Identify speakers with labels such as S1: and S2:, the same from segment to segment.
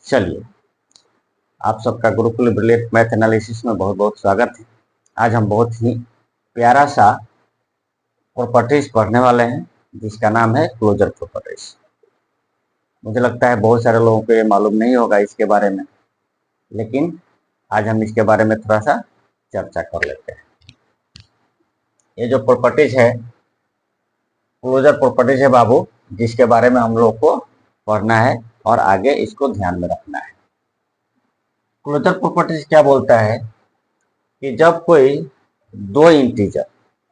S1: चलिए, आप सबका गुरुकुल ब्रिलियंट मैथ एनालिसिस में बहुत बहुत स्वागत है। आज हम बहुत ही प्यारा सा प्रॉपर्टीज पढ़ने वाले हैं जिसका नाम है क्लोजर प्रॉपर्टीज। मुझे लगता है बहुत सारे लोगों को ये मालूम नहीं होगा इसके बारे में, लेकिन आज हम इसके बारे में थोड़ा सा चर्चा कर लेते हैं। ये जो प्रॉपर्टीज है क्लोजर प्रॉपर्टीज है बाबू, जिसके बारे में हम लोग को पढ़ना है और आगे इसको ध्यान में रखना है। क्लोजर प्रॉपर्टीज क्या बोलता है कि जब कोई दो इंटीजर,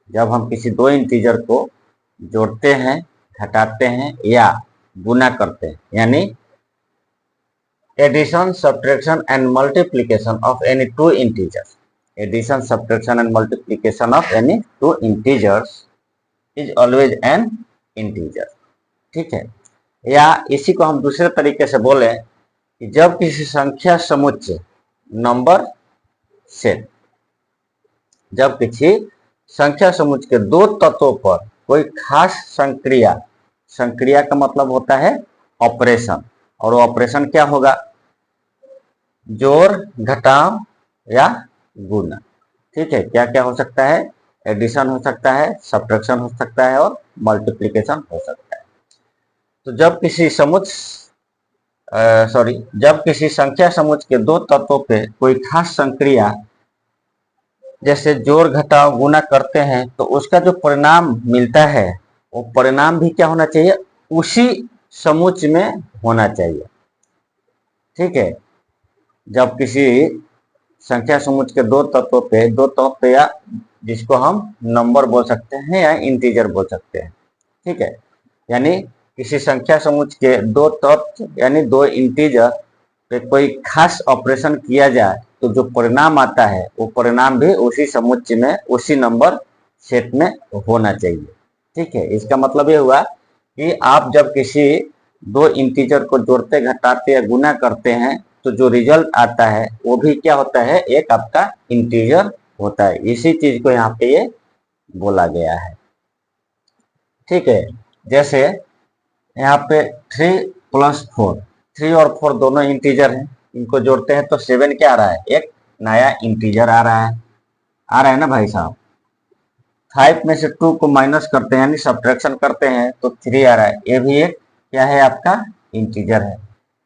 S1: जब हम किसी दो इंटीजर को जोड़ते हैं, घटाते हैं या गुना करते हैं, यानी addition, subtraction and multiplication of any two integers, addition, subtraction and multiplication of any two integers is always an integer. ठीक है, या इसी को हम दूसरे तरीके से बोले कि जब किसी संख्या समुच्चय नंबर सेट, जब किसी संख्या समुच्चय के दो तत्वों पर कोई खास संक्रिया, संक्रिया का मतलब होता है ऑपरेशन, और वो ऑपरेशन क्या होगा? जोड़, घटाव या गुना। ठीक है, क्या क्या हो सकता है? एडिशन हो सकता है, सब्ट्रैक्शन हो सकता है और मल्टीप्लिकेशन हो सकता है। तो जब किसी जब किसी संख्या समुच्चय के दो तत्वों पे कोई खास संक्रिया जैसे जोड़, घटाव, गुना करते हैं तो उसका जो परिणाम मिलता है वो परिणाम भी क्या होना चाहिए? उसी समुच्चय में होना चाहिए। ठीक है, जब किसी संख्या समुच्चय के दो तत्व या जिसको हम नंबर बोल सकते हैं या इंटीजर बोल सकते हैं, ठीक है, यानी किसी संख्या समुच्चय के दो तत्व यानी दो इंटीजर पे कोई खास ऑपरेशन किया जाए तो जो परिणाम आता है वो परिणाम भी उसी समुच्चय में, उसी नंबर सेट में होना चाहिए। ठीक है, इसका मतलब ये हुआ कि आप जब किसी दो इंटीजर को जोड़ते, घटाते या गुना करते हैं तो जो रिजल्ट आता है वो भी क्या होता है? एक आपका इंटीजर होता है। इसी चीज को यहाँ पे ये बोला गया है। ठीक है, जैसे यहाँ पे 3 + 4, 3 और 4 दोनों इंटीजर हैं, इनको जोड़ते हैं तो 7 क्या आ रहा है? एक नया इंटीजर आ रहा है ना भाई साहब। 5 में से 2 को माइनस करते हैं यानी सब्ट्रैक्शन करते हैं तो 3 आ रहा है, ये भी एक क्या है? आपका इंटीजर है।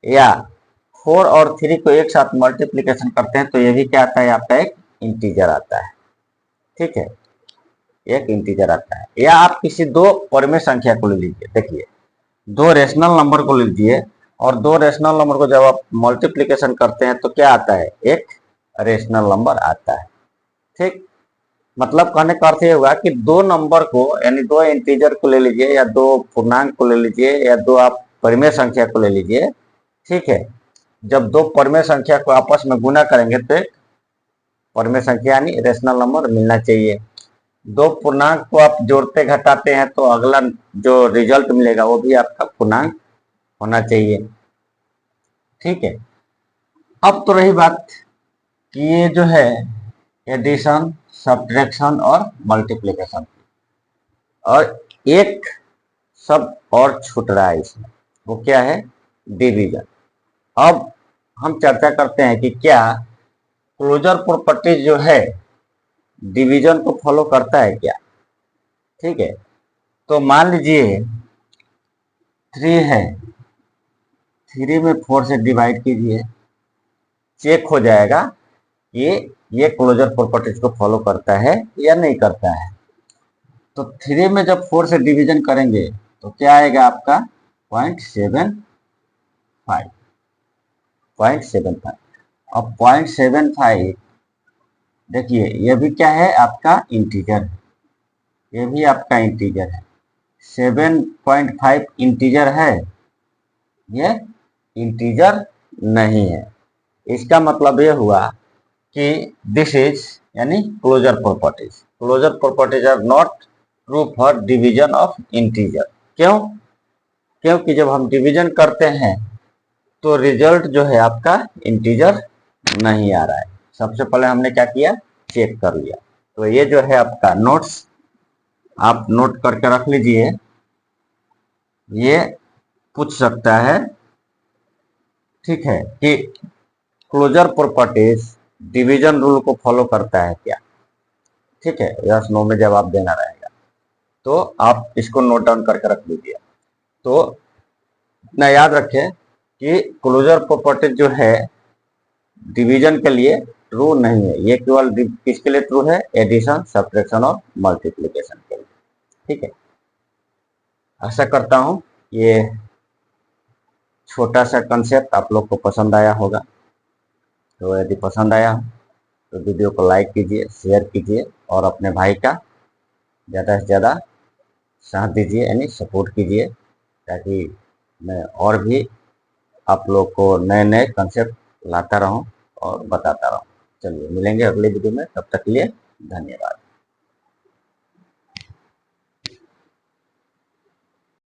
S1: या 4 और 3 को एक साथ मल्टीप्लिकेशन करते हैं तो ये भी क्या आता है? आपका एक इंटीजर आता है। ठीक है, एक इंटीजर आता है। या आप किसी दो परिमेय संख्या को ले लीजिए, देखिए दो रेशनल नंबर को लीजिए और दो रेशनल नंबर को जब आप मल्टीप्लिकेशन करते हैं तो क्या आता है? एक रेशनल नंबर आता है। ठीक, मतलब कहने का अर्थ ये हुआ कि दो नंबर को यानी दो इंटीजर को ले लीजिए या दो पूर्णांक को ले लीजिए या दो आप परिमेय संख्या को ले लीजिए। ठीक है, जब दो परिमेय संख्या को आपस में गुना करेंगे तो एक परिमेय संख्या यानी रेशनल नंबर मिलना चाहिए। दो पूर्णांक को आप जोड़ते, घटाते हैं तो अगला जो रिजल्ट मिलेगा वो भी आपका पूर्णांक होना चाहिए। ठीक है, अब तो रही बात कि ये जो है एडिशन, सब्ट्रैक्शन और मल्टीप्लिकेशन, और एक सब और छूट रहा है इसमें, वो क्या है? डिवीजन। अब हम चर्चा करते हैं कि क्या क्लोजर प्रॉपर्टी जो है डिवीजन को फॉलो करता है क्या? ठीक है, तो मान लीजिए 3 है, 3 में 4 से डिवाइड कीजिए, चेक हो जाएगा कि ये क्लोजर प्रॉपर्टीज को फॉलो करता है या नहीं करता है। तो 3 में जब 4 से डिवीजन करेंगे तो क्या आएगा आपका? 0.75, 0.75। अब 0.75 देखिए ये भी क्या है? आपका इंटीजर है, ये भी आपका इंटीजर है। 7.5 इंटीजर है, ये इंटीजर नहीं है। इसका मतलब ये हुआ कि दिस इज यानी closure properties, closure properties are not true for division of integer. क्यों? क्योंकि जब हम डिवीजन करते हैं तो रिजल्ट जो है आपका इंटीजर नहीं आ रहा है। सबसे पहले हमने क्या किया? चेक कर लिया। तो ये जो है आपका नोट्स, आप नोट करके रख लीजिए। ये पूछ सकता है, ठीक है, कि क्लोजर प्रॉपर्टीज डिवीजन रूल को फॉलो करता है क्या। ठीक है, यस नो में जवाब देना रहेगा, तो आप इसको नोट डाउन करके रख लीजिए। तो ना याद रखें कि क्लोजर प्रॉपर्टी जो है डिवीजन के लिए ट्रू नहीं है, ये केवल किसके लिए ट्रू है, एडिशन, सब्ट्रैक्शन और मल्टीप्लिकेशन के लिए। ठीक है, आशा करता हूं ये छोटा सा कंसेप्ट आप लोग को पसंद आया होगा। तो यदि पसंद आया तो वीडियो को लाइक कीजिए, शेयर कीजिए और अपने भाई का ज़्यादा से ज़्यादा साथ दीजिए, यानी सपोर्ट कीजिए, ताकि मैं और भी आप लोग को नए नए कंसेप्ट लाता रहूं और बताता रहूं। चलिए मिलेंगे अगले वीडियो में, तब तक के लिए धन्यवाद।